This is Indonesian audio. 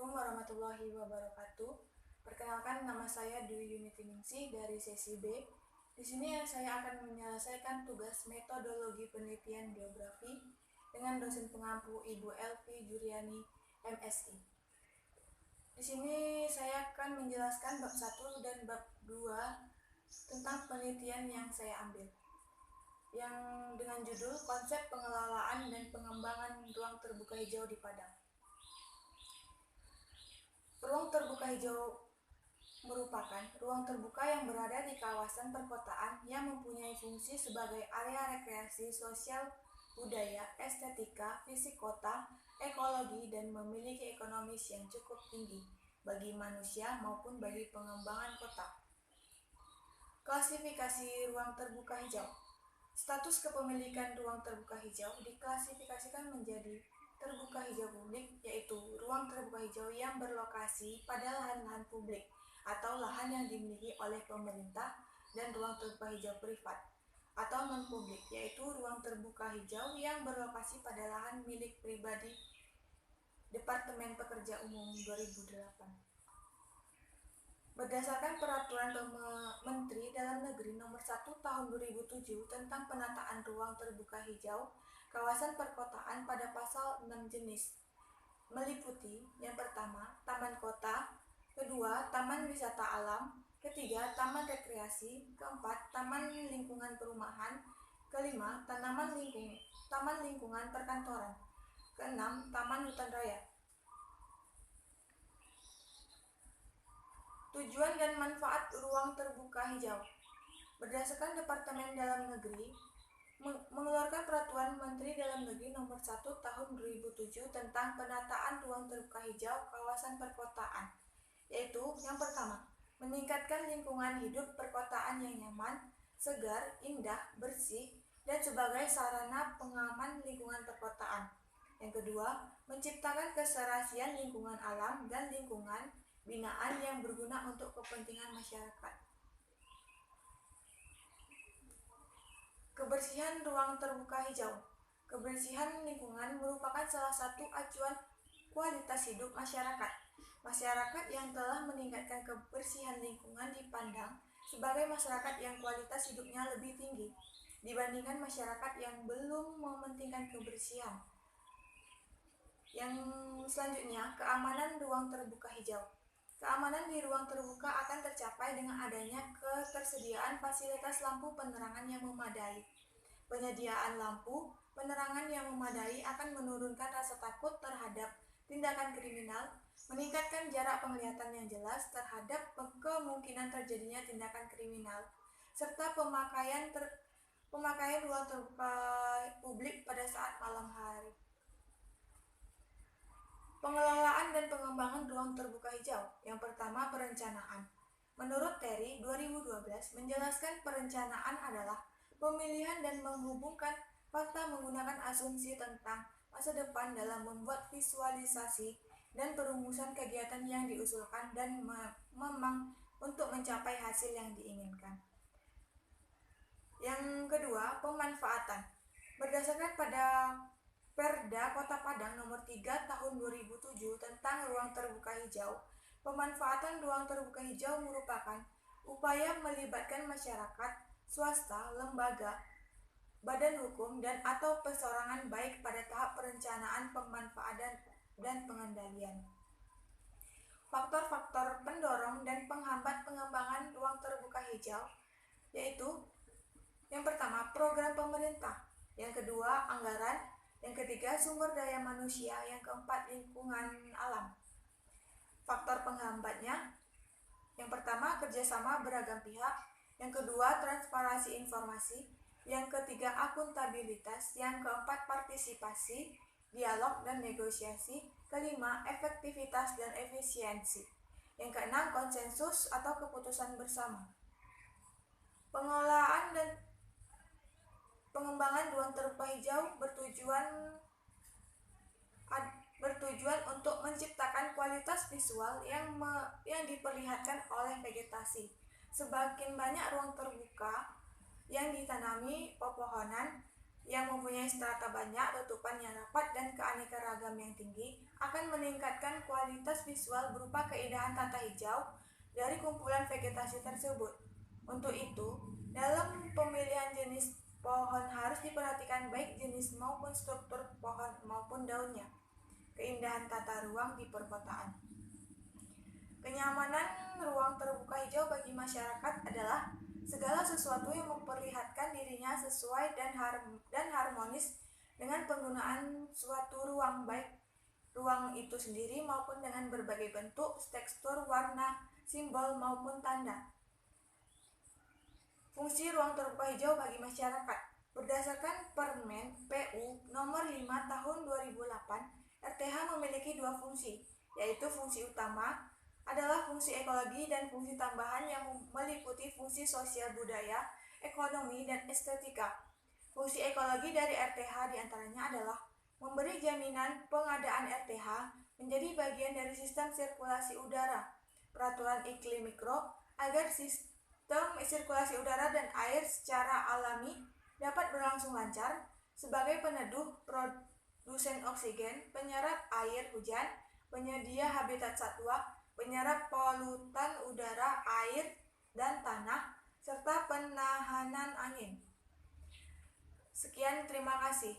Assalamualaikum warahmatullahi wabarakatuh. Perkenalkan, nama saya Dwi Yuniti Ningsih dari sesi B. Di sini saya akan menyelesaikan tugas metodologi penelitian geografi dengan dosen pengampu Ibu Elvi Juryani, MSI. Di sini saya akan menjelaskan bab 1 dan bab 2 tentang penelitian yang saya ambil, yang dengan judul Konsep Pengelolaan dan Pengembangan Ruang Terbuka Hijau di Padang. Ruang terbuka hijau merupakan ruang terbuka yang berada di kawasan perkotaan yang mempunyai fungsi sebagai area rekreasi sosial, budaya, estetika, fisik kota, ekologi, dan memiliki ekonomis yang cukup tinggi bagi manusia maupun bagi pengembangan kota. Klasifikasi ruang terbuka hijau. Status kepemilikan ruang terbuka hijau diklasifikasikan menjadi terbuka hijau publik, yaitu ruang terbuka hijau yang berlokasi pada lahan-lahan publik atau lahan yang dimiliki oleh pemerintah, dan ruang terbuka hijau privat atau non-publik, yaitu ruang terbuka hijau yang berlokasi pada lahan milik pribadi. Departemen Pekerja Umum 2008. Berdasarkan Peraturan Menteri Dalam Negeri Nomor 1 Tahun 2007 tentang penataan ruang terbuka hijau kawasan perkotaan pada pasal 6 jenis, meliputi yang pertama, taman kota, kedua, taman wisata alam, ketiga, taman rekreasi, keempat, taman lingkungan perumahan, kelima, taman lingkungan perkantoran, keenam, taman hutan raya. Tujuan dan manfaat ruang terbuka hijau. Berdasarkan Departemen Dalam Negeri mengeluarkan Peraturan Menteri Dalam Negeri Nomor 1 Tahun 2007 tentang penataan ruang terbuka hijau kawasan perkotaan, yaitu yang pertama, meningkatkan lingkungan hidup perkotaan yang nyaman, segar, indah, bersih, dan sebagai sarana pengaman lingkungan perkotaan. Yang kedua, menciptakan keserasian lingkungan alam dan lingkungan binaan yang berguna untuk kepentingan masyarakat. Kebersihan ruang terbuka hijau. Kebersihan lingkungan merupakan salah satu acuan kualitas hidup masyarakat. Masyarakat yang telah meningkatkan kebersihan lingkungan dipandang sebagai masyarakat yang kualitas hidupnya lebih tinggi dibandingkan masyarakat yang belum mementingkan kebersihan. Yang selanjutnya, keamanan ruang terbuka hijau. Keamanan di ruang terbuka akan tercapai dengan adanya ketersediaan fasilitas lampu penerangan yang memadai. Penyediaan lampu penerangan yang memadai akan menurunkan rasa takut terhadap tindakan kriminal, meningkatkan jarak penglihatan yang jelas terhadap kemungkinan terjadinya tindakan kriminal, serta pemakaian ruang terbuka publik pada saat malam hari. Pengelolaan dan pengembangan ruang terbuka hijau. Yang pertama, perencanaan. Menurut Terry 2012 menjelaskan perencanaan adalah pemilihan dan menghubungkan fakta menggunakan asumsi tentang masa depan dalam membuat visualisasi dan perumusan kegiatan yang diusulkan dan memang untuk mencapai hasil yang diinginkan. Yang kedua, pemanfaatan. Berdasarkan pada Perda Kota Padang Nomor 3 Tahun 2007 tentang ruang terbuka hijau, pemanfaatan ruang terbuka hijau merupakan upaya melibatkan masyarakat, swasta, lembaga, badan hukum, dan atau perseorangan baik pada tahap perencanaan, pemanfaatan, dan pengendalian. Faktor-faktor pendorong dan penghambat pengembangan ruang terbuka hijau yaitu yang pertama, program pemerintah, yang kedua, anggaran, yang ketiga, sumber daya manusia, yang keempat, lingkungan alam. Faktor penghambatnya, yang pertama, kerjasama beragam pihak, yang kedua, transparansi informasi, yang ketiga, akuntabilitas, yang keempat, partisipasi, dialog dan negosiasi, kelima, efektivitas dan efisiensi, yang keenam, konsensus atau keputusan bersama. Pengelolaan dan pengembangan ruang terbuka hijau bertujuan untuk menciptakan kualitas visual yang diperlihatkan oleh vegetasi. Semakin banyak ruang terbuka yang ditanami pepohonan, yang mempunyai strata banyak, tutupan yang rapat, dan keanekaragaman yang tinggi akan meningkatkan kualitas visual berupa keindahan tata hijau dari kumpulan vegetasi tersebut. Untuk itu, dalam pemilihan jenis pohon harus diperhatikan baik jenis maupun struktur pohon maupun daunnya. Keindahan tata ruang di perkotaan. Kenyamanan ruang terbuka hijau bagi masyarakat adalah segala sesuatu yang memperlihatkan dirinya sesuai dan harmonis dengan penggunaan suatu ruang, baik ruang itu sendiri maupun dengan berbagai bentuk, tekstur, warna, simbol maupun tanda. Fungsi ruang terbuka hijau bagi masyarakat. Berdasarkan Permen PU nomor 5 tahun 2008, RTH memiliki dua fungsi, yaitu fungsi utama adalah fungsi ekologi dan fungsi tambahan yang meliputi fungsi sosial budaya, ekonomi, dan estetika. Fungsi ekologi dari RTH diantaranya adalah memberi jaminan pengadaan RTH menjadi bagian dari sistem sirkulasi udara, peraturan iklim mikro, agar sistem sirkulasi udara dan air secara alami dapat berlangsung lancar sebagai peneduh, produsen oksigen, penyerap air hujan, penyedia habitat satwa, penyerap polutan udara, air, dan tanah, serta penahanan angin. Sekian, terima kasih.